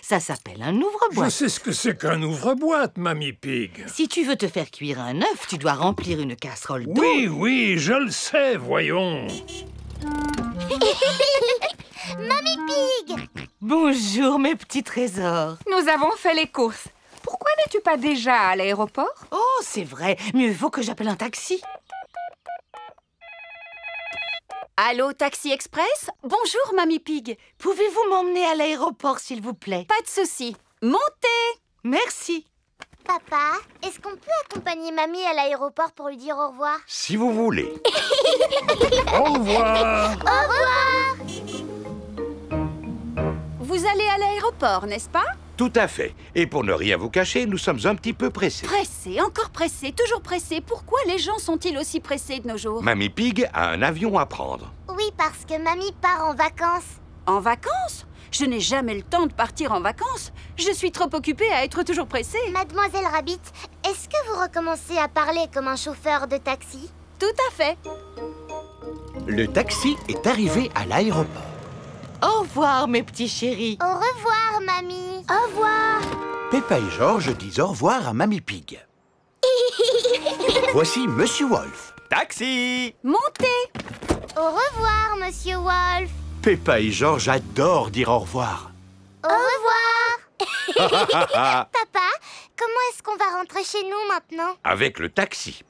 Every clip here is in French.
Ça s'appelle un Je ouvre-boîte. sais ce que c'est qu'un ouvre-boîte, Mamie Pig. Si tu veux te faire cuire un œuf, tu dois remplir une casserole d'eau. Oui, oui, je le sais, voyons. Mamie Pig! Bonjour, mes petits trésors. Nous avons fait les courses. Pourquoi n'es-tu pas déjà à l'aéroport? Oh, c'est vrai. Mieux vaut que j'appelle un taxi. Allô, Taxi Express? Bonjour, Mamie Pig. Pouvez-vous m'emmener à l'aéroport, s'il vous plaît? Pas de souci. Montez! Merci. Papa, est-ce qu'on peut accompagner Mamie à l'aéroport pour lui dire au revoir? Si vous voulez. Au revoir. Au revoir! Vous allez à l'aéroport, n'est-ce pas? Tout à fait. Et pour ne rien vous cacher, nous sommes un petit peu pressés. Pressé, encore pressé, toujours pressé. Pourquoi les gens sont-ils aussi pressés de nos jours? Mamie Pig a un avion à prendre. Oui, parce que Mamie part en vacances. En vacances? Je n'ai jamais le temps de partir en vacances. Je suis trop occupée à être toujours pressée. Mademoiselle Rabbit, est-ce que vous recommencez à parler comme un chauffeur de taxi? Tout à fait. Le taxi est arrivé à l'aéroport. Au revoir, mes petits chéris. Au revoir, Mamie. Au revoir. Peppa et George disent au revoir à Mamie Pig. Voici Monsieur Wolf. Taxi! Montez! Au revoir, Monsieur Wolf. Peppa et George adorent dire au revoir. Au revoir. Papa, comment est-ce qu'on va rentrer chez nous maintenant? Avec le taxi.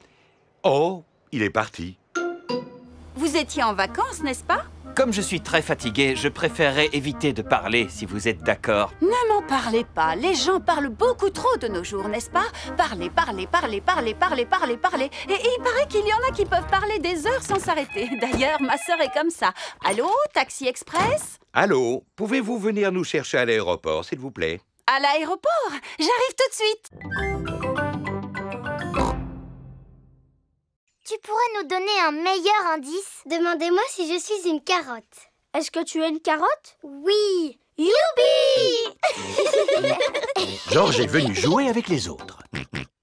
Oh, il est parti. Vous étiez en vacances, n'est-ce pas? Comme je suis très fatigué, je préférerais éviter de parler, si vous êtes d'accord. Ne m'en parlez pas. Les gens parlent beaucoup trop de nos jours, n'est-ce pas? Parlez, parlez, parlez, parlez, parlez, parlez, parlez. Et il paraît qu'il y en a qui peuvent parler des heures sans s'arrêter. D'ailleurs, ma sœur est comme ça. Allô, Taxi Express? Allô, pouvez-vous venir nous chercher à l'aéroport, s'il vous plaît? À l'aéroport? J'arrive tout de suite. Tu pourrais nous donner un meilleur indice? Demandez-moi si je suis une carotte. Est-ce que tu es une carotte? Oui. Youpi! George est venu jouer avec les autres.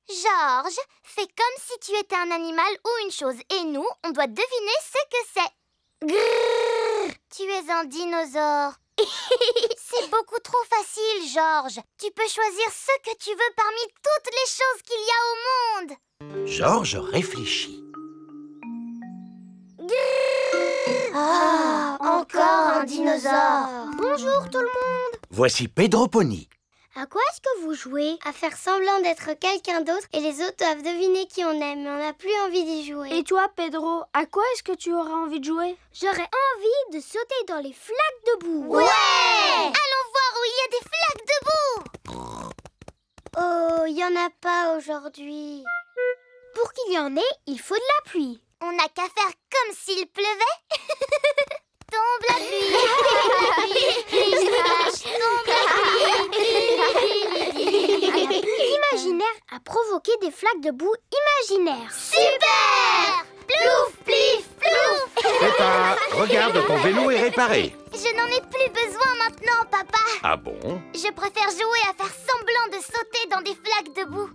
Georges, fais comme si tu étais un animal ou une chose. Et nous, on doit deviner ce que c'est. Grrr, tu es un dinosaure. C'est beaucoup trop facile, Georges. Tu peux choisir ce que tu veux parmi toutes les choses qu'il y a au monde. George réfléchit. Ah, encore un dinosaure. Bonjour tout le monde. Voici Pedro Pony. À quoi est-ce que vous jouez? À faire semblant d'être quelqu'un d'autre et les autres doivent deviner qui on aime, mais on n'a plus envie d'y jouer. Et toi, Pedro, à quoi est-ce que tu auras envie de jouer? J'aurais envie de sauter dans les flaques de boue. Ouais! Allons voir où il y a des flaques de boue. Oh, il n'y en a pas aujourd'hui. Pour qu'il y en ait, il faut de la pluie. On n'a qu'à faire comme s'il pleuvait. Tombe la pluie. Tombe la pluie. L'imaginaire a provoqué des flaques de boue imaginaires. Super! Plouf, plif, plouf. Peppa, regarde, ton vélo est réparé. Je n'en ai plus besoin maintenant, papa. Ah bon? Je préfère jouer à faire semblant de sauter dans des flaques de boue.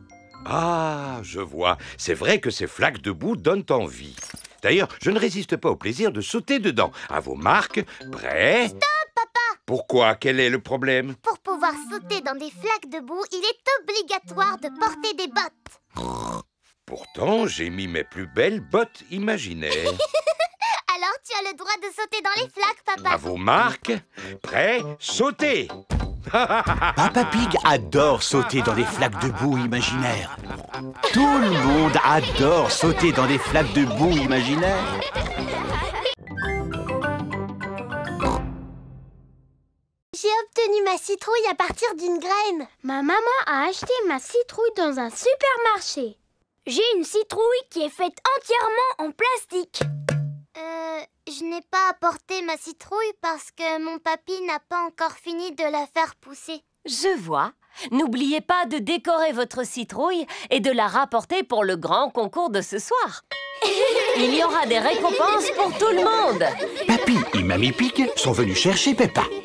Ah, je vois. C'est vrai que ces flaques de boue donnent envie. D'ailleurs, je ne résiste pas au plaisir de sauter dedans. À vos marques, prêts? Stop, papa! Pourquoi? Quel est le problème? Pour pouvoir sauter dans des flaques de boue, il est obligatoire de porter des bottes. Pourtant, j'ai mis mes plus belles bottes imaginaires. Alors, tu as le droit de sauter dans les flaques, papa. À vos marques, prêts, sautez! Papa Pig adore sauter dans des flaques de boue imaginaires. Tout le monde adore sauter dans des flaques de boue imaginaires. J'ai obtenu ma citrouille à partir d'une graine. Ma maman a acheté ma citrouille dans un supermarché. J'ai une citrouille qui est faite entièrement en plastique. Je n'ai pas apporté ma citrouille parce que mon papy n'a pas encore fini de la faire pousser. Je vois. N'oubliez pas de décorer votre citrouille et de la rapporter pour le grand concours de ce soir. Il y aura des récompenses pour tout le monde. Papy et Mamie Pig sont venus chercher Peppa. Mamie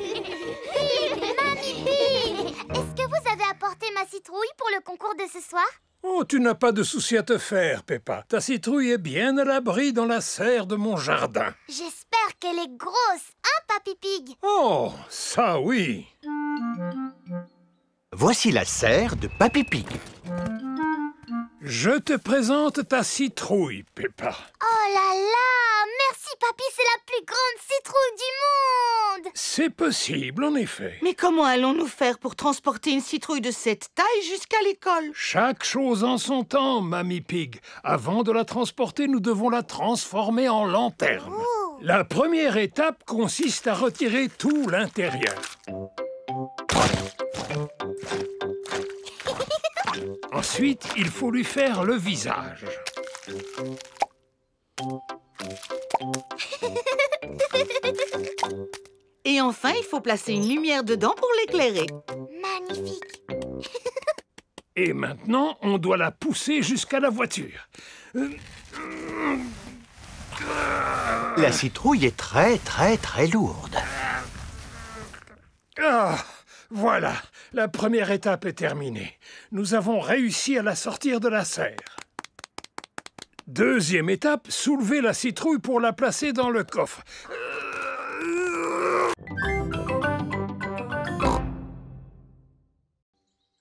Pig, est-ce que vous avez apporté ma citrouille pour le concours de ce soir? Oh, tu n'as pas de souci à te faire, Peppa. Ta citrouille est bien à l'abri dans la serre de mon jardin. J'espère qu'elle est grosse, hein, Papy Pig? Oh, ça oui. Voici la serre de Papy Pig. Je te présente ta citrouille, Peppa. Oh là là! Merci, papy, c'est la plus grande citrouille du monde! C'est possible, en effet. Mais comment allons-nous faire pour transporter une citrouille de cette taille jusqu'à l'école? Chaque chose en son temps, Mamie Pig. Avant de la transporter, nous devons la transformer en lanterne. Oh. La première étape consiste à retirer tout l'intérieur. Ensuite, il faut lui faire le visage. Et enfin, il faut placer une lumière dedans pour l'éclairer. Magnifique! Et maintenant, on doit la pousser jusqu'à la voiture. La citrouille est très lourde. Ah, voilà, la première étape est terminée. Nous avons réussi à la sortir de la serre. Deuxième étape, soulever la citrouille pour la placer dans le coffre.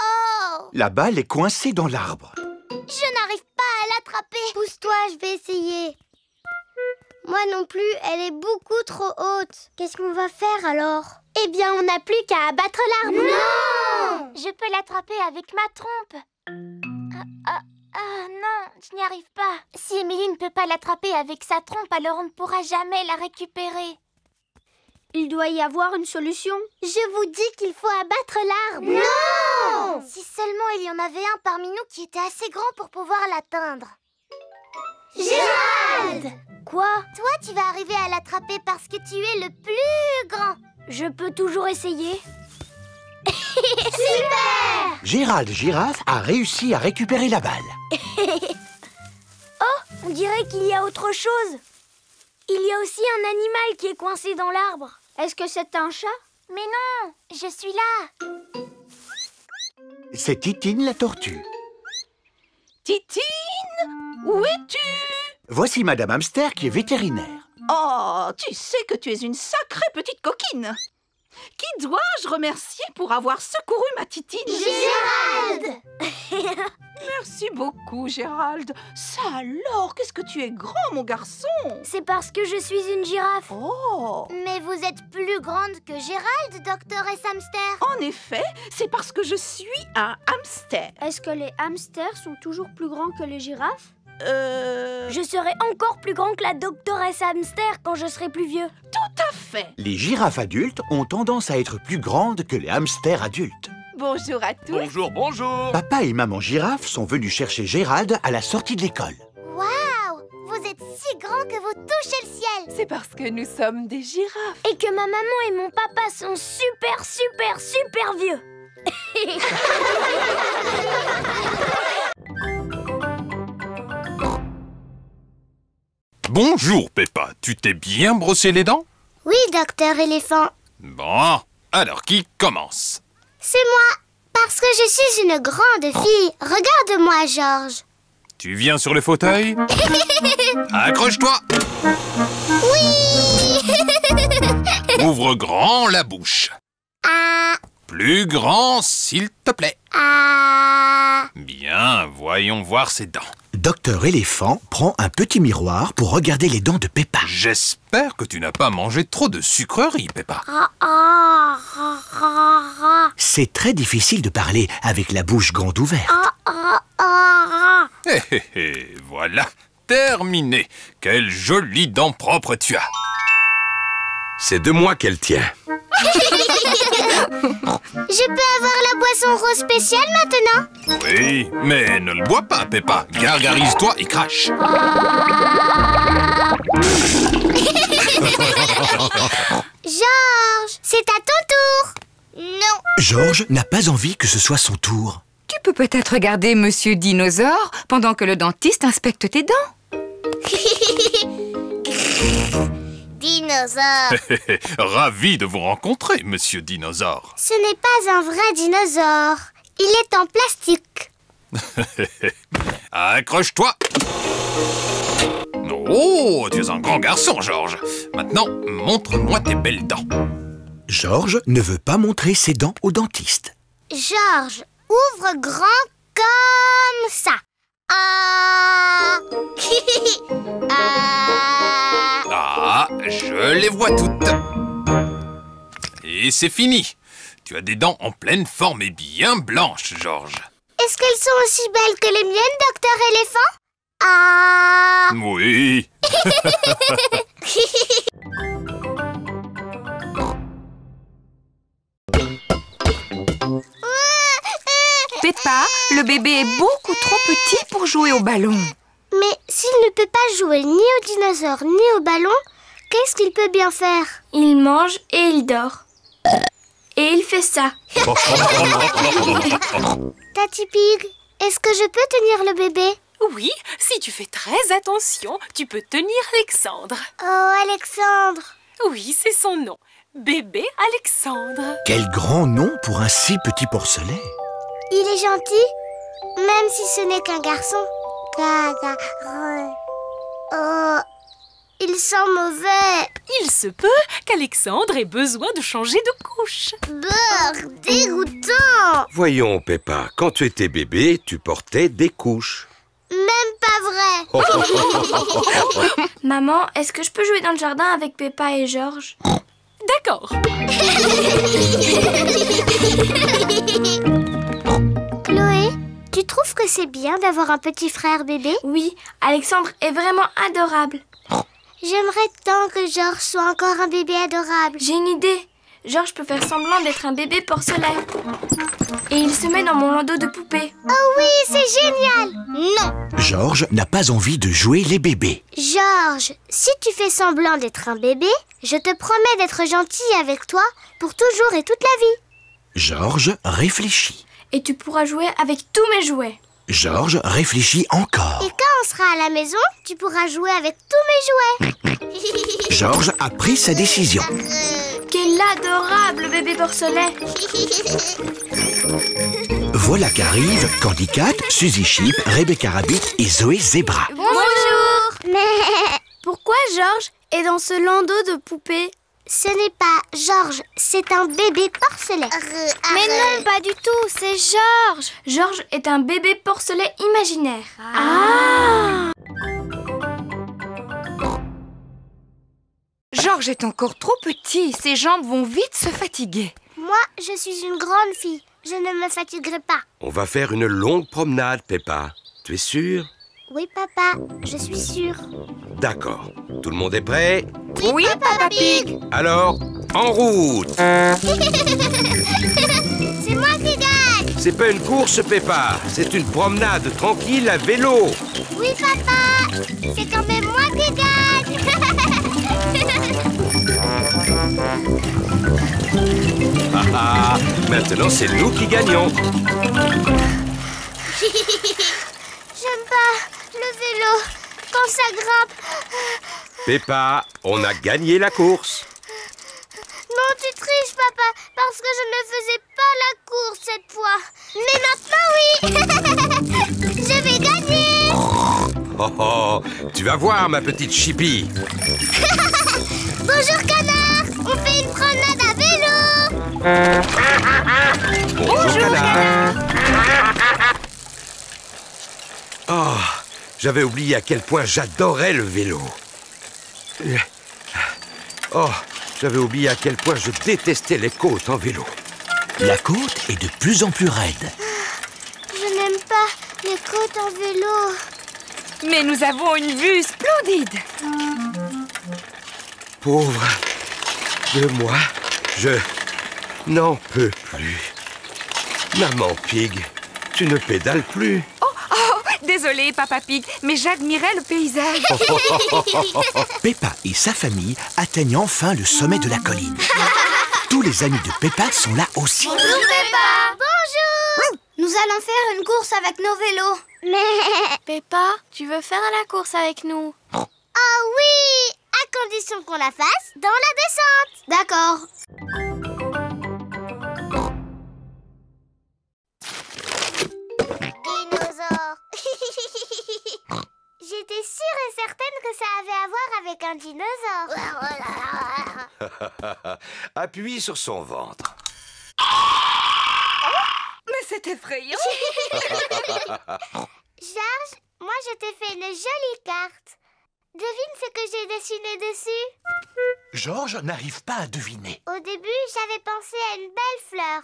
Oh! La balle est coincée dans l'arbre. Je n'arrive pas à l'attraper. Pousse-toi, je vais essayer. Moi non plus, elle est beaucoup trop haute. Qu'est-ce qu'on va faire alors? Eh bien, on n'a plus qu'à abattre l'arbre. Non! Je peux l'attraper avec ma trompe. Non, je n'y arrive pas. Si Émilie ne peut pas l'attraper avec sa trompe, alors on ne pourra jamais la récupérer. Il doit y avoir une solution. Je vous dis qu'il faut abattre l'arbre. Non! Si seulement il y en avait un parmi nous qui était assez grand pour pouvoir l'atteindre. Gérald! Quoi? Toi, tu vas arriver à l'attraper parce que tu es le plus grand. Je peux toujours essayer. Super! Gérald Girafe a réussi à récupérer la balle. Oh, on dirait qu'il y a autre chose. Il y a aussi un animal qui est coincé dans l'arbre. Est-ce que c'est un chat? Mais non, je suis là. C'est Titine la tortue. Titine, où es-tu? Voici Madame Hamster qui est vétérinaire. Oh, tu sais que tu es une sacrée petite coquine. Qui dois-je remercier pour avoir secouru ma Titine? Gérald! Merci beaucoup, Gérald. Ça alors, qu'est-ce que tu es grand, mon garçon? C'est parce que je suis une girafe. Oh! Mais vous êtes plus grande que Gérald, Docteur S. Hamster. En effet, c'est parce que je suis un hamster. Est-ce que les hamsters sont toujours plus grands que les girafes? Je serai encore plus grand que la doctoresse hamster quand je serai plus vieux. Tout à fait. Les girafes adultes ont tendance à être plus grandes que les hamsters adultes. Bonjour à tous. Bonjour, bonjour. Papa et maman girafe sont venus chercher Gérald à la sortie de l'école. Waouh! Vous êtes si grand que vous touchez le ciel. C'est parce que nous sommes des girafes. Et que ma maman et mon papa sont super vieux. Bonjour, Peppa. Tu t'es bien brossé les dents? Oui, Docteur Éléphant. Bon, alors qui commence? C'est moi, parce que je suis une grande fille. Regarde-moi, Georges. Tu viens sur le fauteuil? Accroche-toi! Oui! Ouvre grand la bouche. Ah! Plus grand, s'il te plaît. Ah! Bien, voyons voir ses dents. Docteur Éléphant prend un petit miroir pour regarder les dents de Peppa. J'espère que tu n'as pas mangé trop de sucreries, Peppa. C'est très difficile de parler avec la bouche grande ouverte. Voilà, terminé. Quelles jolies dents propres tu as. C'est de moi qu'elle tient. Je peux avoir la boisson rose spéciale maintenant? Oui, mais ne le bois pas, Peppa. Gargarise-toi et crache. Georges, c'est à ton tour. Non. Georges n'a pas envie que ce soit son tour. Tu peux peut-être regarder Monsieur Dinosaure pendant que le dentiste inspecte tes dents. Dinosaure. Ravi de vous rencontrer, Monsieur Dinosaure. Ce n'est pas un vrai dinosaure. Il est en plastique. Accroche-toi. Oh, tu es un grand garçon, Georges. Maintenant, montre-moi tes belles dents. Georges ne veut pas montrer ses dents au dentiste. Georges, ouvre grand comme ça. Ah. Ah, je les vois toutes. Et c'est fini. Tu as des dents en pleine forme et bien blanches, Georges. Est-ce qu'elles sont aussi belles que les miennes, docteur éléphant? Ah. Oui. Peppa, le bébé est beaucoup trop petit pour jouer au ballon. Mais s'il ne peut pas jouer ni au dinosaure ni au ballon, qu'est-ce qu'il peut bien faire? Il mange et il dort. Et il fait ça. Tati Pig, est-ce que je peux tenir le bébé? Oui, si tu fais très attention, tu peux tenir Alexandre. Oh, Alexandre! Oui, c'est son nom. Bébé Alexandre. Quel grand nom pour un si petit porcelet. Il est gentil, même si ce n'est qu'un garçon. Oh, il sent mauvais. Il se peut qu'Alexandre ait besoin de changer de couche. Brrr, dégoûtant. Voyons, Peppa, quand tu étais bébé, tu portais des couches. Même pas vrai. Maman, est-ce que je peux jouer dans le jardin avec Peppa et Georges? D'accord. Chloé, tu trouves que c'est bien d'avoir un petit frère bébé? Oui, Alexandre est vraiment adorable. J'aimerais tant que Georges soit encore un bébé adorable. J'ai une idée. Georges peut faire semblant d'être un bébé porcelet. Et il se met dans mon landau de poupée. Oh oui, c'est génial! Non! Georges n'a pas envie de jouer les bébés. Georges, si tu fais semblant d'être un bébé, je te promets d'être gentil avec toi pour toujours et toute la vie. Georges réfléchit. Et tu pourras jouer avec tous mes jouets. Georges réfléchit encore. Et quand on sera à la maison, tu pourras jouer avec tous mes jouets. Georges a pris sa décision. Quel adorable bébé porcelet! Voilà qu'arrivent Candy Cat, Suzy Sheep, Rebecca Rabbit et Zoé Zebra. Bonjour! Mais pourquoi Georges est dans ce landau de poupée? Ce n'est pas Georges, c'est un bébé porcelet. Mais non, pas du tout, c'est Georges. Georges est un bébé porcelet imaginaire. Ah! Georges est encore trop petit, ses jambes vont vite se fatiguer. Moi, je suis une grande fille, je ne me fatiguerai pas. On va faire une longue promenade, Peppa. Tu es sûre? Oui, papa, je suis sûre. D'accord. Tout le monde est prêt? Oui, Papa Pig. Alors, en route! C'est moi qui gagne! C'est pas une course, Peppa. C'est une promenade tranquille à vélo. Oui, papa! C'est quand même moi qui gagne! Ah, maintenant, c'est nous qui gagnons. J'aime pas le vélo quand ça grimpe. Peppa, on a gagné la course. Non, tu triches, papa, parce que je ne faisais pas la course cette fois. Mais maintenant, oui. Je vais gagner. Oh, oh, tu vas voir, ma petite Chippy. Bonjour, canard. On fait une promenade à vélo. Bonjour, canard. Oh, j'avais oublié à quel point j'adorais le vélo. Oh, j'avais oublié à quel point je détestais les côtes en vélo. La côte est de plus en plus raide. Je n'aime pas les côtes en vélo. Mais nous avons une vue splendide. Pauvre de moi, je n'en peux plus. Maman Pig, tu ne pédales plus. Désolée, Papa Pig, mais j'admirais le paysage. Peppa et sa famille atteignent enfin le sommet de la colline. Tous les amis de Peppa sont là aussi. Bonjour, Peppa. Bonjour. Nous allons faire une course avec nos vélos. Mais... Peppa, tu veux faire la course avec nous? Oh oui, à condition qu'on la fasse dans la descente. D'accord. Dinosaure. J'étais sûre et certaine que ça avait à voir avec un dinosaure. Appuie sur son ventre. c'est effrayant. Georges, moi je t'ai fait une jolie carte. Devine ce que j'ai dessiné dessus. Georges n'arrive pas à deviner. Au début, j'avais pensé à une belle fleur.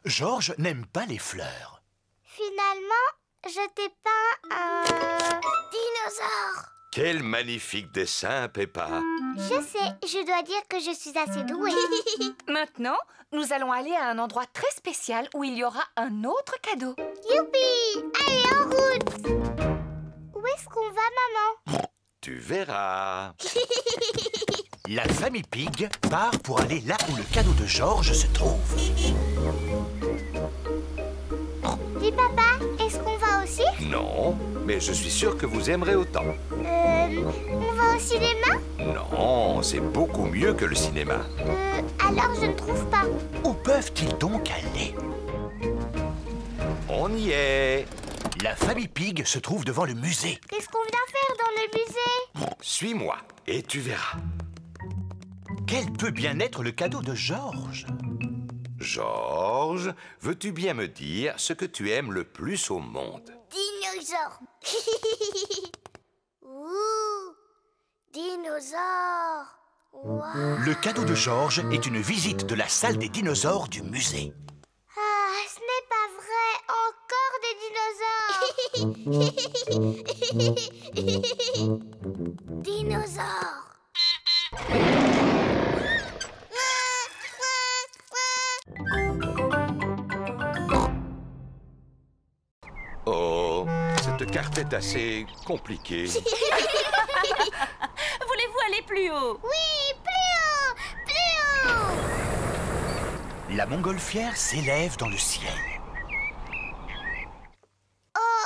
Georges n'aime pas les fleurs. Finalement, je t'ai peint un dinosaure. Quel magnifique dessin, Peppa. Je sais, je dois dire que je suis assez douée. Maintenant, nous allons aller à un endroit très spécial où il y aura un autre cadeau. Youpi! Allez, en route! Où est-ce qu'on va, maman? Tu verras. La famille Pig part pour aller là où le cadeau de Georges se trouve. Dis, papa, est-ce qu'on va aussi? Non, mais je suis sûr que vous aimerez autant. On va au cinéma? Non, c'est beaucoup mieux que le cinéma. Alors je ne trouve pas. Où peuvent-ils donc aller? On y est. La famille Pig se trouve devant le musée. Qu'est-ce qu'on vient faire dans le musée? Suis-moi et tu verras. Quel peut bien être le cadeau de Georges? Georges, veux-tu bien me dire ce que tu aimes le plus au monde? Dinosaure. Ouh, dinosaure. Wow. Le cadeau de Georges est une visite de la salle des dinosaures du musée. Ah, ce n'est pas vrai. Encore des dinosaures. Dinosaures. Oh, cette carte est assez compliquée. Voulez-vous aller plus haut? Oui, plus haut, plus haut. La montgolfière s'élève dans le ciel. Oh,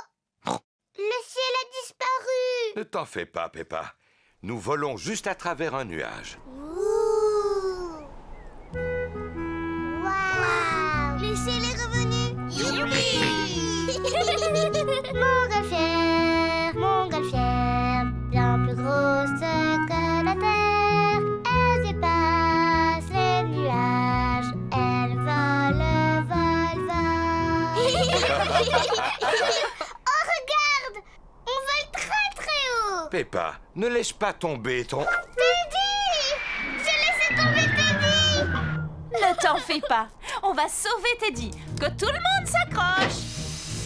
le ciel a disparu. Ne t'en fais pas, Peppa. Nous volons juste à travers un nuage. Waouh, le ciel est revenu. Youpi! Montgolfière, bien plus grosse que la terre. Elle dépasse les nuages, elle vole, vole, vole. Oh, regarde, on vole très très haut. Peppa, ne laisse pas tomber ton... Teddy, j'ai laissé tomber Teddy. Ne t'en fais pas. On va sauver Teddy. Que tout le monde s'accroche.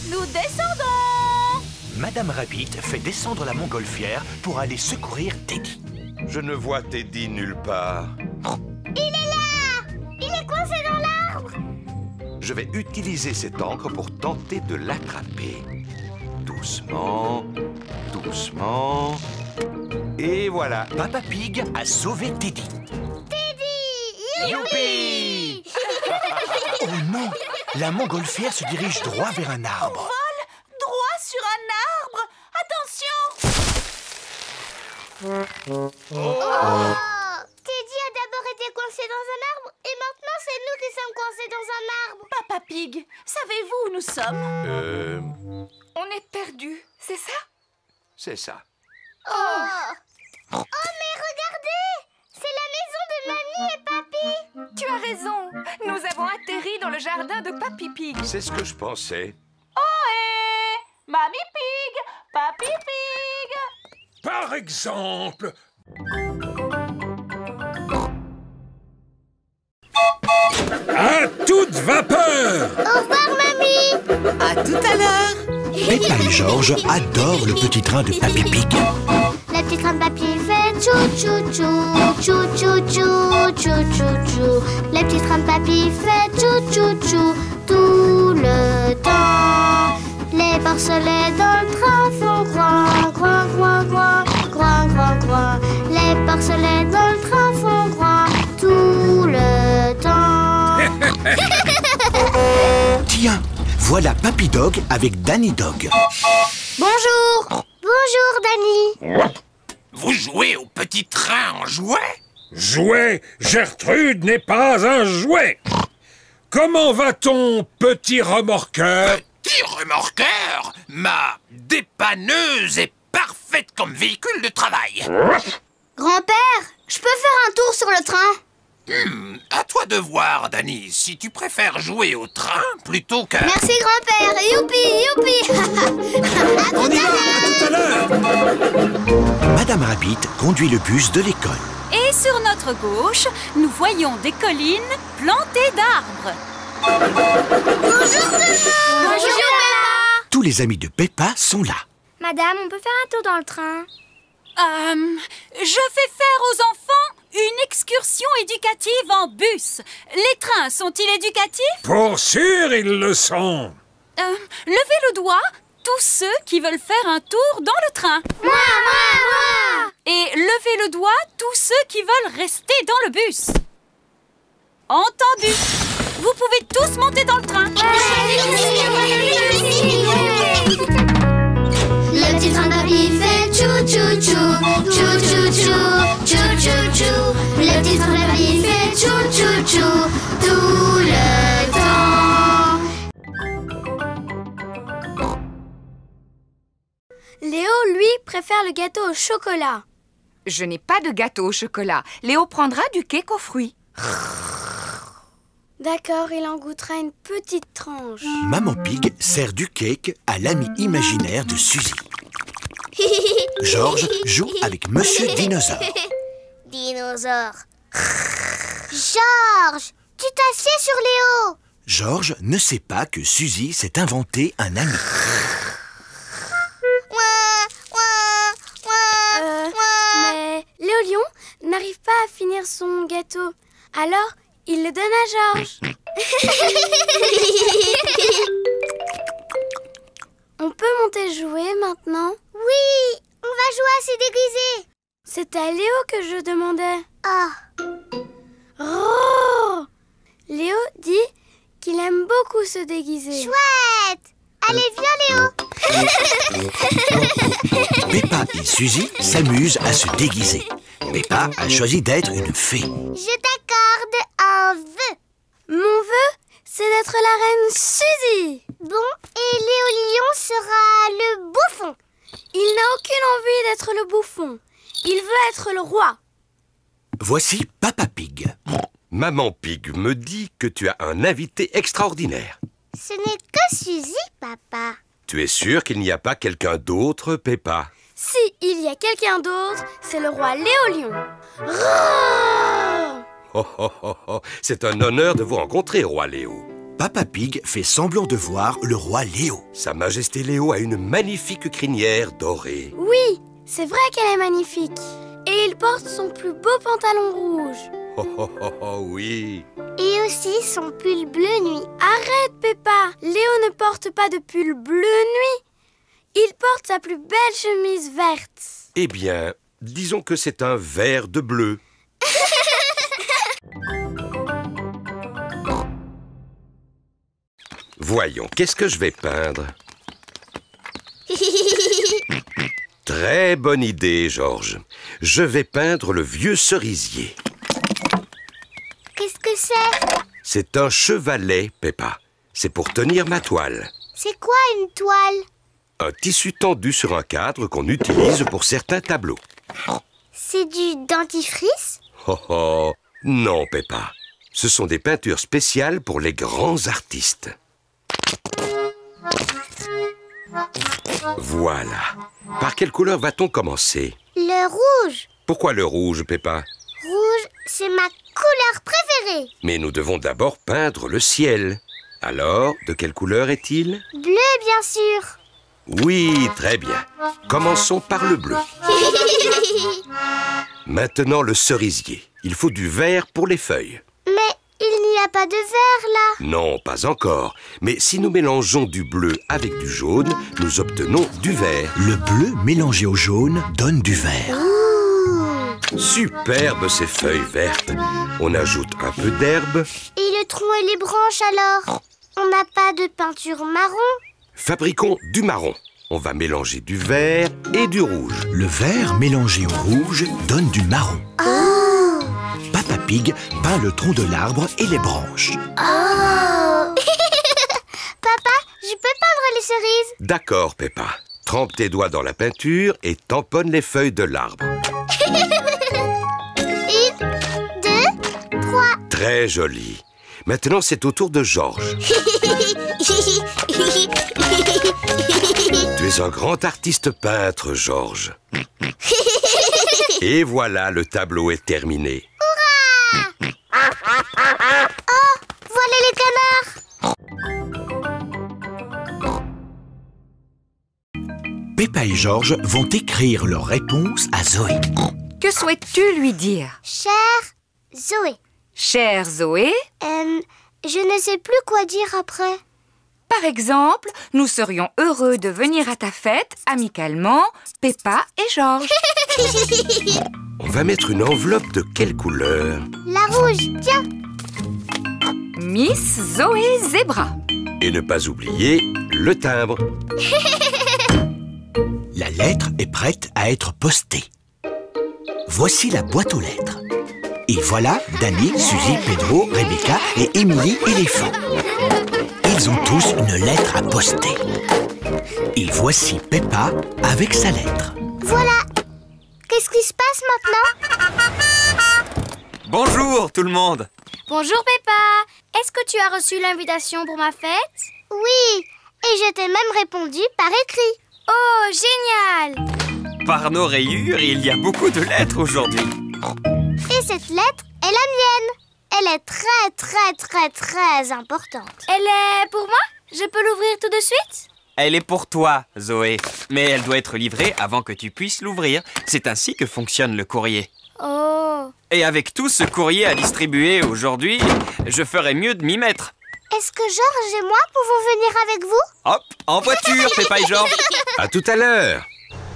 Nous descendons. Madame Rabbit fait descendre la montgolfière pour aller secourir Teddy. Je ne vois Teddy nulle part. Il est là. Il est coincé dans l'arbre. Je vais utiliser cette encre pour tenter de l'attraper. Doucement, doucement... Et voilà. Papa Pig a sauvé Teddy. Teddy, youpi. Oh non! La montgolfière se dirige droit vers un arbre. Vole droit sur un arbre. Attention. Oh, Teddy a d'abord été coincé dans un arbre et maintenant c'est nous qui sommes coincés dans un arbre. Papa Pig, savez-vous où nous sommes? On est perdus, c'est ça? C'est ça. Oh, mais regardez, c'est la maison de Mamie et Papy. Tu as raison. Nous avons atterri dans le jardin de Papy Pig. C'est ce que je pensais. Ohé! Mamie Pig! Papy Pig! Par exemple... À toute vapeur! Au revoir, Mamie. À tout à l'heure. Peppa et Georges adorent le petit train de Papy Pig. Le petit train de Papy fait chou chou chou, chou chou chou, chou chou chou. Le petit train de Papy fait chou chou chou tout le temps. Les porcelets dans le train font groin, groin, groin, groin, groin, groin, groin. Les porcelets dans le train font groin tout le temps. Tiens, voilà Papy Dog avec Danny Dog. Bonjour. Bonjour, Danny. Vous jouez au petit train en jouet? Jouet, Gertrude n'est pas un jouet. Comment va ton petit remorqueur? Petit remorqueur? Ma dépanneuse est parfaite comme véhicule de travail. Grand-père, je peux faire un tour sur le train? À toi de voir, Danny, si tu préfères jouer au train plutôt que... Merci, grand-père. Youpi, youpi. On y va, à tout à l'heure. Madame Rabbit conduit le bus de l'école. Et sur notre gauche, nous voyons des collines plantées d'arbres. Bonjour tout le monde. Bonjour, Peppa. Tous les amis de Peppa sont là. Madame, on peut faire un tour dans le train? Je fais faire aux enfants une excursion éducative en bus. Les trains sont-ils éducatifs? Pour sûr, ils le sont. Levez le doigt, tous ceux qui veulent faire un tour dans le train. Moi. Et levez le doigt, tous ceux qui veulent rester dans le bus. Entendu. Vous pouvez tous monter dans le train. Le petit train de papy fait tchou tchou tchou, tchou tchou tchou, tchou tchou tchou. Le petit train de papy fait tchou tchou tchou tout le temps. Léo, lui, préfère le gâteau au chocolat. Je n'ai pas de gâteau au chocolat. Léo prendra du cake aux fruits. D'accord, il en goûtera une petite tranche. Maman Pig sert du cake à l'ami imaginaire de Suzy. Georges joue avec Monsieur Dinosaure. Dinosaure. Georges, tu t'assieds sur Léo. Georges ne sait pas que Suzy s'est inventé un ami. Mais Léo Lion n'arrive pas à finir son gâteau. Alors, il le donne à Georges. On peut monter jouer maintenant? Oui, on va jouer à se déguiser. C'est à Léo que je demandais. Oh. Léo dit qu'il aime beaucoup se déguiser. Chouette. Allez, viens Léo. Peppa et Suzy s'amusent à se déguiser. Peppa a choisi d'être une fée. Je t'accorde un vœu. Mon vœu, c'est d'être la reine Suzy. Bon, et Léo Lion sera le bouffon. Il n'a aucune envie d'être le bouffon. Il veut être le roi. Voici Papa Pig. Maman Pig me dit que tu as un invité extraordinaire. Ce n'est que Suzy, papa. Tu es sûr qu'il n'y a pas quelqu'un d'autre, Peppa? Si il y a quelqu'un d'autre, c'est le roi Léo Lion. Roar! Oh, oh, oh, oh. C'est un honneur de vous rencontrer, roi Léo. Papa Pig fait semblant de voir le roi Léo. Sa Majesté Léo a une magnifique crinière dorée. Oui, c'est vrai qu'elle est magnifique. Et il porte son plus beau pantalon rouge. Oh, oh, oh, oh, oui. Et aussi son pull bleu nuit. Arrête, Peppa. Léo ne porte pas de pull bleu nuit. Il porte sa plus belle chemise verte. Eh bien, disons que c'est un vert de bleu. Voyons, qu'est-ce que je vais peindre? Très bonne idée, Georges. Je vais peindre le vieux cerisier. Qu'est-ce que c'est? C'est un chevalet, Peppa. C'est pour tenir ma toile. C'est quoi une toile? Un tissu tendu sur un cadre qu'on utilise pour certains tableaux. C'est du dentifrice? Oh oh, non, Peppa. Ce sont des peintures spéciales pour les grands artistes. Voilà. Par quelle couleur va-t-on commencer? Le rouge. Pourquoi le rouge, Peppa? Rouge, c'est ma couleur préférée. Mais nous devons d'abord peindre le ciel. Alors, de quelle couleur est-il? Bleu, bien sûr. Oui, très bien. Commençons par le bleu. Maintenant, le cerisier. Il faut du vert pour les feuilles. Mais il n'y a pas de vert, là. Non, pas encore. Mais si nous mélangeons du bleu avec du jaune, nous obtenons du vert. Le bleu mélangé au jaune donne du vert. Superbe ces feuilles vertes. On ajoute un peu d'herbe. Et le tronc et les branches, alors? On n'a pas de peinture marron? Fabriquons du marron. On va mélanger du vert et du rouge. Le vert mélangé au rouge donne du marron. Oh! Papa Pig peint le tronc de l'arbre et les branches. Oh! Papa, je peux peindre les cerises? D'accord, Peppa. Trempe tes doigts dans la peinture et tamponne les feuilles de l'arbre. 1, 2, 3. Très joli. Maintenant, c'est au tour de Georges. Tu es un grand artiste peintre, Georges. Et voilà, le tableau est terminé. Hurrah! Oh, voilà les canards! Peppa et Georges vont écrire leur réponse à Zoé. Que souhaites-tu lui dire? Chère Zoé. Chère Zoé, je ne sais plus quoi dire après. par exemple, nous serions heureux de venir à ta fête, amicalement, Peppa et Georges. On va mettre une enveloppe de quelle couleur? La rouge, tiens. Miss Zoé Zebra. Et ne pas oublier le timbre. La lettre est prête à être postée. Voici la boîte aux lettres. Et voilà Danny, Suzy, Pedro, Rebecca et Émilie éléphant. Ils ont tous une lettre à poster. Et voici Peppa avec sa lettre. Voilà. Qu'est-ce qui se passe maintenant? Bonjour tout le monde. Bonjour Peppa. Est-ce que tu as reçu l'invitation pour ma fête? Oui, et je t'ai même répondu par écrit. Oh, génial! Par nos rayures, il y a beaucoup de lettres aujourd'hui. Et cette lettre est la mienne. Elle est très importante. Elle est pour moi? Je peux l'ouvrir tout de suite? Elle est pour toi, Zoé. Mais elle doit être livrée avant que tu puisses l'ouvrir. C'est ainsi que fonctionne le courrier. Oh! Et avec tout ce courrier à distribuer aujourd'hui, je ferais mieux de m'y mettre. Est-ce que Georges et moi pouvons venir avec vous? Hop, en voiture, Peppa et Georges. À tout à l'heure.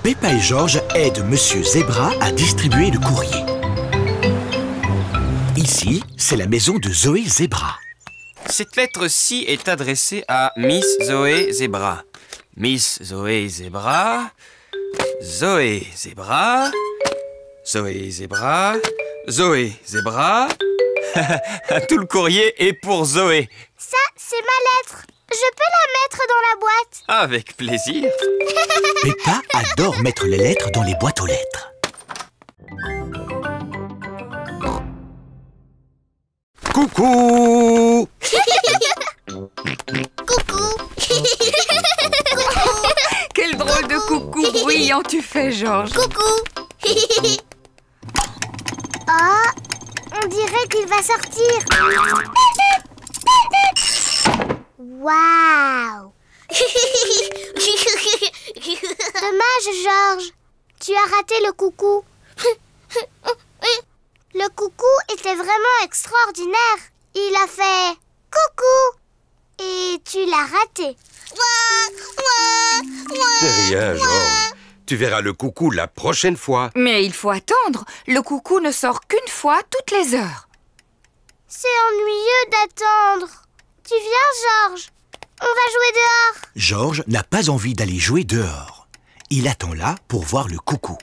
Peppa et Georges aident Monsieur Zebra à distribuer le courrier. Ici, c'est la maison de Zoé Zebra. Cette lettre-ci est adressée à Miss Zoé Zebra. Miss Zoé Zebra... Zoé Zebra... Zoé Zebra... Zoé Zebra... Tout le courrier est pour Zoé. Ça, c'est ma lettre. Je peux la mettre dans la boîte? Avec plaisir. Peppa adore mettre les lettres dans les boîtes aux lettres. Coucou! Coucou! Quel drôle de coucou bruyant tu fais, Georges. Coucou! Oh, on dirait qu'il va sortir. Waouh! Dommage, Georges. Tu as raté le coucou. Le coucou était vraiment extraordinaire. Il a fait coucou et tu l'as raté. C'est rien, Georges. Tu verras le coucou la prochaine fois. Mais il faut attendre. Le coucou ne sort qu'une fois toutes les heures. C'est ennuyeux d'attendre. Tu viens, Georges? On va jouer dehors. Georges n'a pas envie d'aller jouer dehors. Il attend là pour voir le coucou.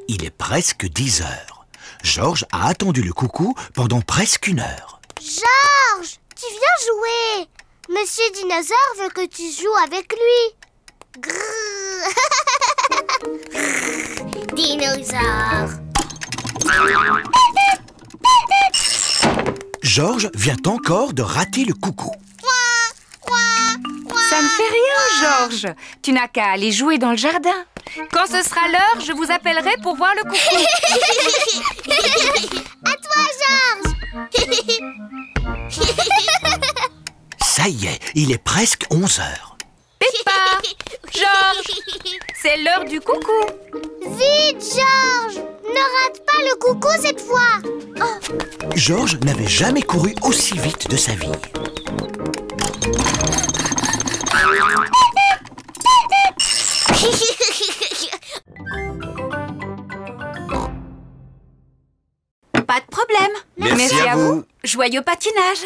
Il est presque 10 heures. Georges a attendu le coucou pendant presque 1 heure. Georges, tu viens jouer. Monsieur Dinosaure veut que tu joues avec lui. Grrr. Dinosaure. Georges vient encore de rater le coucou. Ça ne fait rien, Georges. Tu n'as qu'à aller jouer dans le jardin. Quand ce sera l'heure, je vous appellerai pour voir le coucou. À toi, Georges. Ça y est, il est presque 11 heures. Peppa, Georges, c'est l'heure du coucou. Vite, Georges. Ne rate pas le coucou cette fois. Oh. Georges n'avait jamais couru aussi vite de sa vie. Pas de problème. Merci à vous. Joyeux patinage.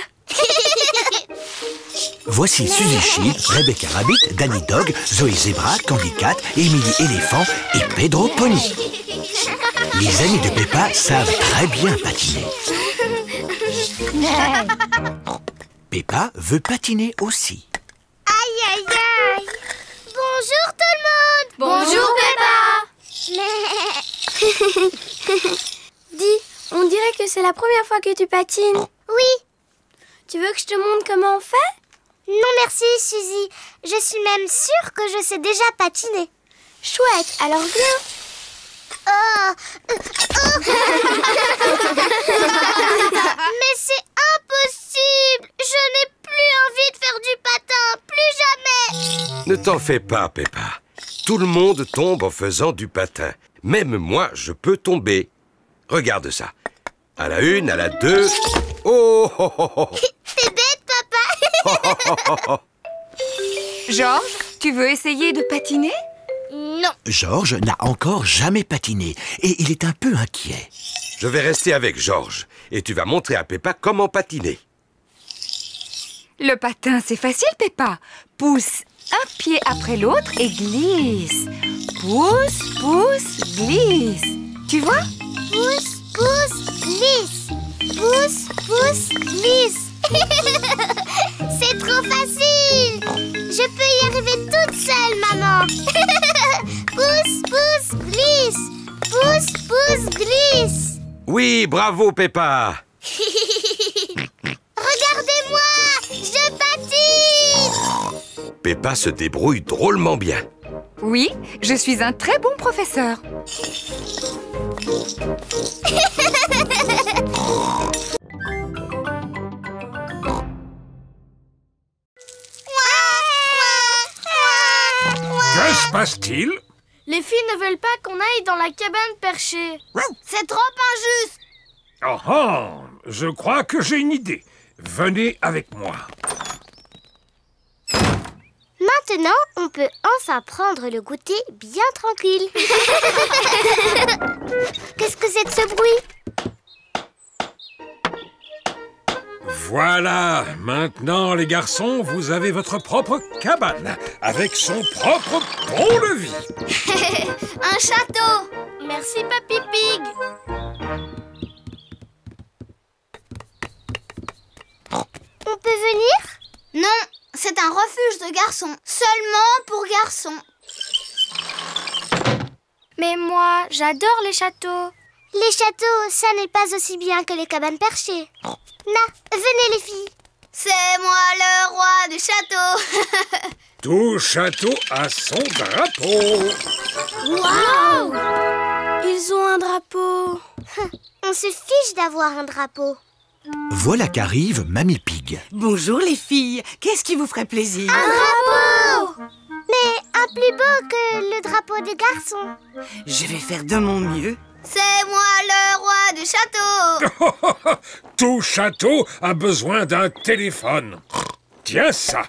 Voici Suzy Sheep, Rebecca Rabbit, Danny Dog, Zoé Zebra, Candy Cat, Émilie Éléphant et Pedro Pony. Les amis de Peppa savent très bien patiner. Peppa veut patiner aussi. Aïe, aïe, aïe. Bonjour tout le monde. Bonjour Peppa. Dis, On dirait que c'est la première fois que tu patines. Oui. Tu veux que je te montre comment on fait? Non merci, Suzy. Je suis même sûre que je sais déjà patiner. Chouette, alors viens. Mais c'est impossible. Je n'ai plus envie de faire du patin. Plus jamais. Ne t'en fais pas, Peppa. Tout le monde tombe en faisant du patin. Même moi, je peux tomber. Regarde ça. À la 1, à la 2... Oh, oh, oh, oh. T'es bête, papa. Georges, tu veux essayer de patiner? Non. Georges n'a encore jamais patiné et il est un peu inquiet. Je vais rester avec Georges et tu vas montrer à Peppa comment patiner. Le patin, c'est facile, Peppa. Pousse un pied après l'autre et glisse. Pousse, pousse, glisse. Tu vois? Pousse, pousse, glisse. Pousse, pousse, glisse. C'est trop facile. Je peux y arriver toute seule, maman. Pousse, pousse, glisse. Pousse, pousse, glisse. Oui, bravo, Peppa. Regardez-moi, je patine. Peppa se débrouille drôlement bien. Oui, je suis un très bon professeur. Que se passe-t-il? Les filles ne veulent pas qu'on aille dans la cabane perchée. C'est trop injuste. Oh oh, je crois que j'ai une idée. Venez avec moi. Maintenant, on peut enfin prendre le goûter bien tranquille. Qu'est-ce que c'est que ce bruit? Voilà, maintenant les garçons, vous avez votre propre cabane, avec son propre pont-levis. Un château. Merci, Papy Pig. On peut venir? Non, c'est un refuge de garçons. Seulement pour garçons. Mais moi, j'adore les châteaux. Les châteaux, ça n'est pas aussi bien que les cabanes perchées. Là, venez les filles. C'est moi le roi du château. Tout château a son drapeau. Waouh! Ils ont un drapeau. On se fiche d'avoir un drapeau. Voilà qu'arrive Mamie Pig. Bonjour les filles, qu'est-ce qui vous ferait plaisir? Un drapeau! Mais un plus beau que le drapeau des garçons. Je vais faire de mon mieux. C'est moi le roi du château. Tout château a besoin d'un téléphone. Tiens ça.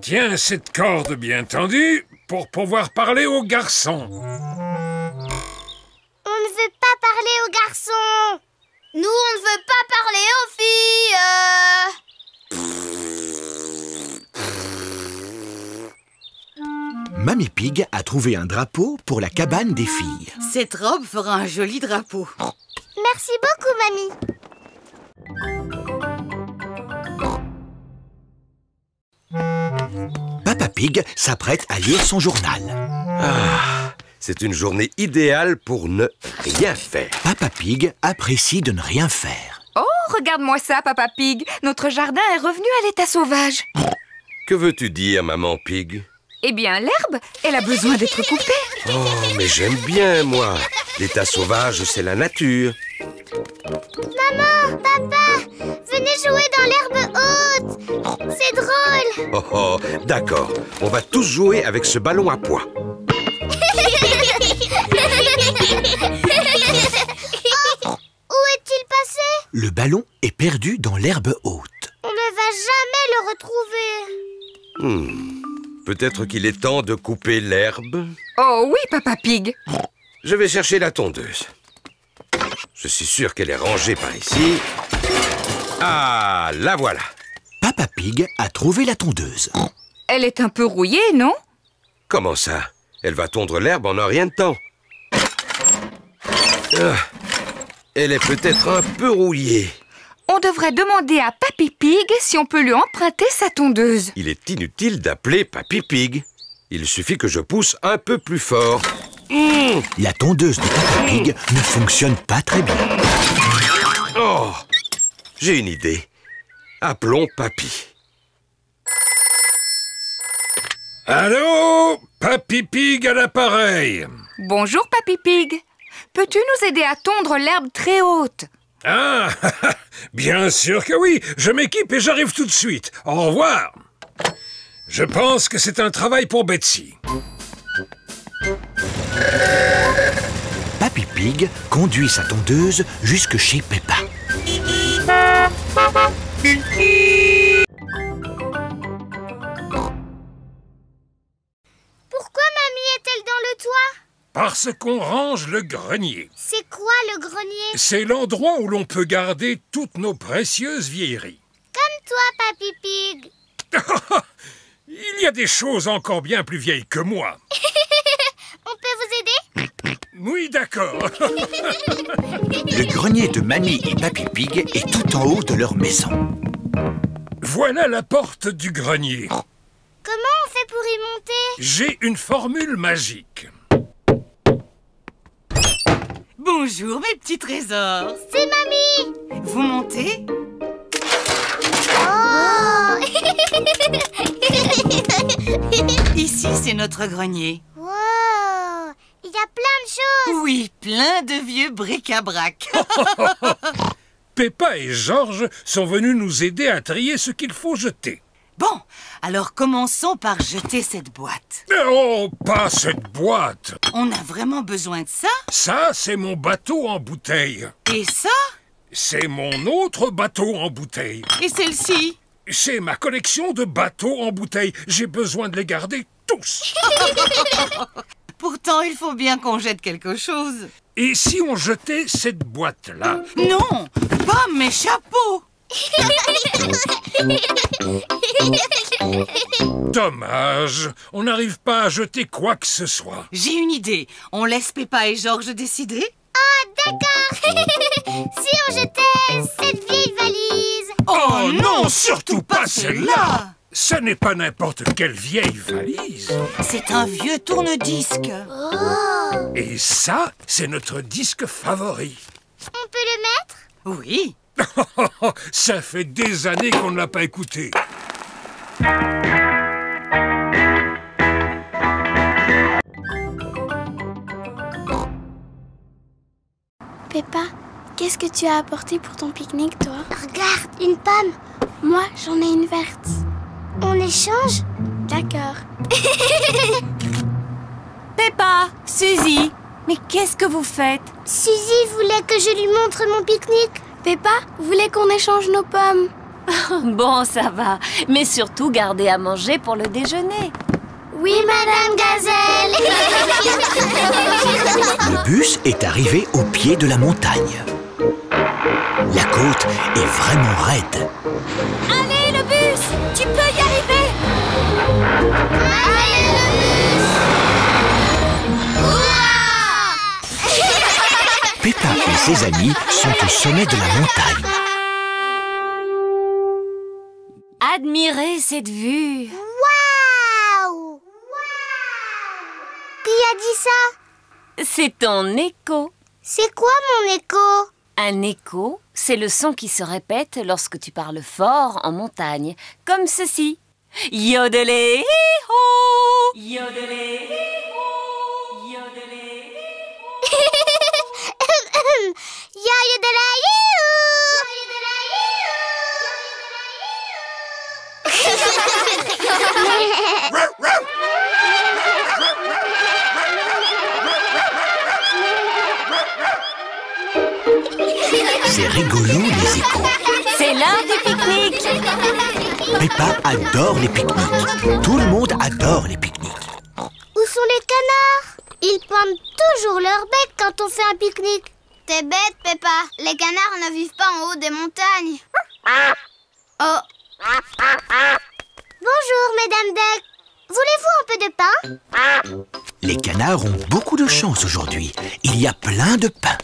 Tiens cette corde bien tendue pour pouvoir parler aux garçons. On ne veut pas parler aux garçons. Nous, on ne veut pas parler aux filles. Mamie Pig a trouvé un drapeau pour la cabane des filles. Cette robe fera un joli drapeau. Merci beaucoup, mamie. Papa Pig s'apprête à lire son journal. Ah, c'est une journée idéale pour ne rien faire. Papa Pig apprécie de ne rien faire. Oh, regarde-moi ça, Papa Pig. Notre jardin est revenu à l'état sauvage. Que veux-tu dire, maman Pig? Eh bien, l'herbe, elle a besoin d'être coupée. Oh, mais j'aime bien, moi. L'état sauvage, c'est la nature. Maman, papa, venez jouer dans l'herbe haute. C'est drôle. Oh, oh, d'accord. On va tous jouer avec ce ballon à pois. Oh, où est-il passé? Le ballon est perdu dans l'herbe haute. On ne va jamais le retrouver. Peut-être qu'il est temps de couper l'herbe. Oh oui, Papa Pig. Je vais chercher la tondeuse. Je suis sûr qu'elle est rangée par ici. Ah, la voilà. Papa Pig a trouvé la tondeuse. Elle est un peu rouillée, non? Comment ça? Elle va tondre l'herbe en un rien de temps. Ah, elle est peut-être un peu rouillée. On devrait demander à Papy Pig si on peut lui emprunter sa tondeuse. Il est inutile d'appeler Papy Pig. Il suffit que je pousse un peu plus fort. La tondeuse de Peppa Pig ne fonctionne pas très bien. Oh, j'ai une idée. Appelons Papy. Allô? Papy Pig à l'appareil. Bonjour, Papy Pig. Peux-tu nous aider à tondre l'herbe très haute? Ah, bien sûr que oui. Je m'équipe et j'arrive tout de suite. Au revoir. Je pense que c'est un travail pour Betsy. Papy Pig conduit sa tondeuse jusque chez Peppa. Pourquoi mamie est-elle dans le toit? Parce qu'on range le grenier. C'est quoi le grenier? C'est l'endroit où l'on peut garder toutes nos précieuses vieilleries. Comme toi, Papy Pig. Il y a des choses encore bien plus vieilles que moi. On peut vous aider? Oui, d'accord. Le grenier de Mamie et Papy Pig est tout en haut de leur maison. Voilà la porte du grenier. Comment on fait pour y monter? J'ai une formule magique. Bonjour, mes petits trésors. C'est mamie. Vous montez? Oh. Ici, c'est notre grenier. Wow. Il y a plein de choses. Oui, plein de vieux bric-à-brac. Peppa et Georges sont venus nous aider à trier ce qu'il faut jeter. Bon, alors commençons par jeter cette boîte. Oh, pas cette boîte. On a vraiment besoin de ça? Ça, c'est mon bateau en bouteille. Et ça? C'est mon autre bateau en bouteille. Et celle-ci? C'est ma collection de bateaux en bouteille. J'ai besoin de les garder tous. Pourtant, il faut bien qu'on jette quelque chose. Et si on jetait cette boîte-là? Non, pas mes chapeaux. Dommage, on n'arrive pas à jeter quoi que ce soit. J'ai une idée. On laisse Peppa et Georges décider? Ah, d'accord. Si on jetait cette vieille valise. Oh non, surtout pas celle-là. Ce n'est pas n'importe quelle vieille valise. C'est un vieux tourne-disque. Oh. Et ça, c'est notre disque favori. On peut le mettre? Oui. Ça fait des années qu'on ne l'a pas écouté. Peppa, qu'est-ce que tu as apporté pour ton pique-nique, toi? Regarde, une pomme. Moi, j'en ai une verte. On échange? D'accord. Peppa, Suzy, mais qu'est-ce que vous faites? Suzy voulait que je lui montre mon pique-nique. Peppa voulait qu'on échange nos pommes. Bon, ça va. Mais surtout, gardez à manger pour le déjeuner. Oui, Madame Gazelle. Le bus est arrivé au pied de la montagne. La côte est vraiment raide. Allez, le bus, tu peux y arriver. Allez, le bus. Peppa et ses amis sont au sommet de la montagne. Admirez cette vue. Waouh! Qui a dit ça? C'est ton écho. C'est quoi mon écho? Un écho, c'est le son qui se répète lorsque tu parles fort en montagne, comme ceci. Yodelé, hi-ho! Yodelé, hi-ho! Yodelé, hi-ho! Ya yodelé, C'est rigolo, les échos. C'est l'heure du pique-nique. Peppa adore les pique-niques. Tout le monde adore les pique-niques. Où sont les canards? Ils pointent toujours leur bec quand on fait un pique-nique. T'es bête, Peppa. Les canards ne vivent pas en haut des montagnes. Oh. Bonjour, Mesdames Duck. Voulez-vous un peu de pain? Les canards ont beaucoup de chance aujourd'hui. Il y a plein de pain.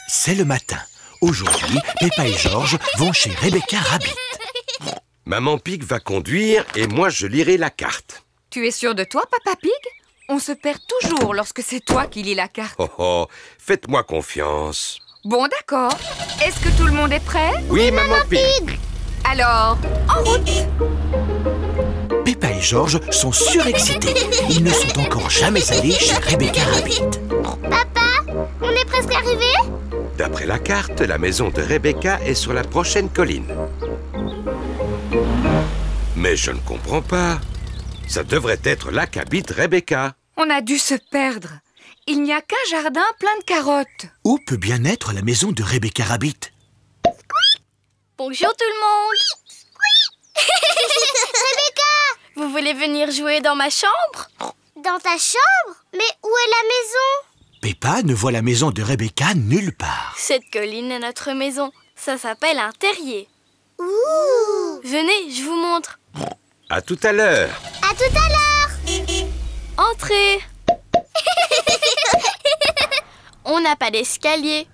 C'est le matin. Aujourd'hui, Peppa et Georges vont chez Rebecca Rabbit. Maman Pig va conduire et moi je lirai la carte. Tu es sûr de toi, Papa Pig? On se perd toujours lorsque c'est toi qui lis la carte. Oh oh, faites-moi confiance. Bon, d'accord. Est-ce que tout le monde est prêt? Oui, Maman Pig. Alors, en route! Peppa et George sont surexcités. Ils ne sont encore jamais allés chez Rebecca Rabbit. Papa, on est presque arrivés? D'après la carte, la maison de Rebecca est sur la prochaine colline. Mais je ne comprends pas. Ça devrait être là qu'habite Rebecca. On a dû se perdre. Il n'y a qu'un jardin plein de carottes. Où peut bien être la maison de Rebecca Rabbit? Bonjour tout le monde. Rebecca! Vous voulez venir jouer dans ma chambre? Dans ta chambre? Mais où est la maison? Peppa ne voit la maison de Rebecca nulle part. Cette colline est notre maison. Ça s'appelle un terrier. Ouh! Venez, je vous montre. À tout à l'heure. À tout à l'heure! Entrez. On n'a pas d'escalier.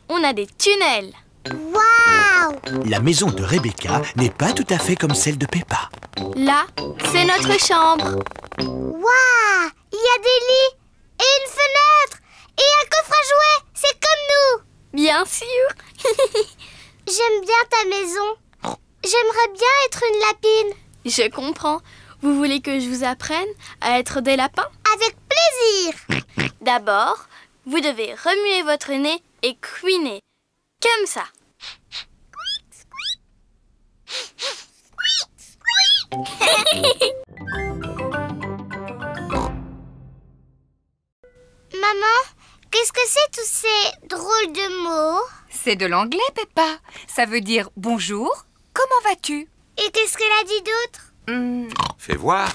On a des tunnels. Waouh! La maison de Rebecca n'est pas tout à fait comme celle de Peppa. Là, c'est notre chambre. Waouh! Il y a des lits et une fenêtre et un coffre à jouets. C'est comme nous. Bien sûr. J'aime bien ta maison. J'aimerais bien être une lapine. Je comprends. Vous voulez que je vous apprenne à être des lapins? Avec plaisir. D'abord, vous devez remuer votre nez et couiner. Comme ça. Maman, qu'est-ce que c'est tous ces drôles de mots? C'est de l'anglais, Peppa. Ça veut dire bonjour, comment vas-tu? Et qu'est-ce qu'elle a dit d'autre? Fais voir.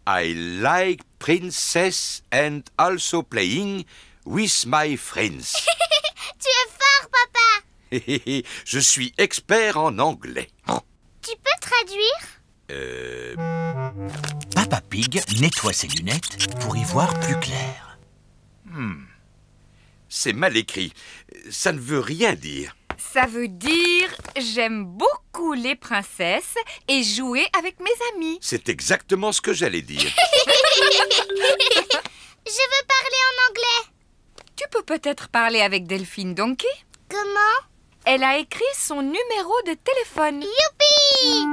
I like princess and also playing with my friends. Tu es fort, papa. Je suis expert en anglais. Tu peux traduire? Papa Pig nettoie ses lunettes pour y voir plus clair. C'est mal écrit. Ça ne veut rien dire. Ça veut dire j'aime beaucoup les princesses et jouer avec mes amis. C'est exactement ce que j'allais dire. Je veux parler en anglais. Tu peux peut-être parler avec Delphine Donkey? Comment? Elle a écrit son numéro de téléphone. Youpi!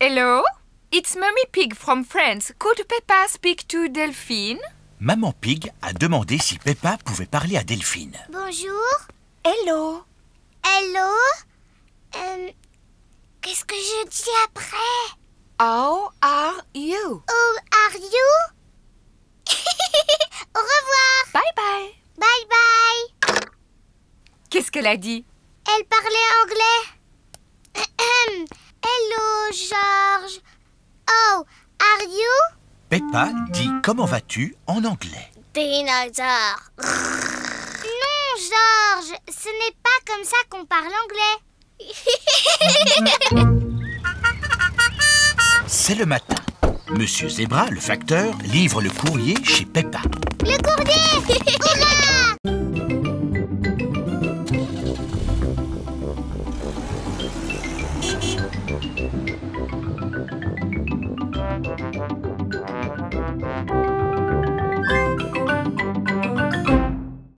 Hello? It's Mummy Pig from France. Could Peppa speak to Delphine? Maman Pig a demandé si Peppa pouvait parler à Delphine. Bonjour. Hello. Hello. Qu'est-ce que je dis après? How are you? How are you? Au revoir. Bye bye. Bye bye. Qu'est-ce qu'elle a dit? Elle parlait anglais. Hello, George. Oh, are you? Peppa dit « Comment vas-tu » en anglais. Dinosaure. Non, George, ce n'est pas comme ça qu'on parle anglais. C'est le matin. Monsieur Zebra, le facteur, livre le courrier chez Peppa. Le courrier!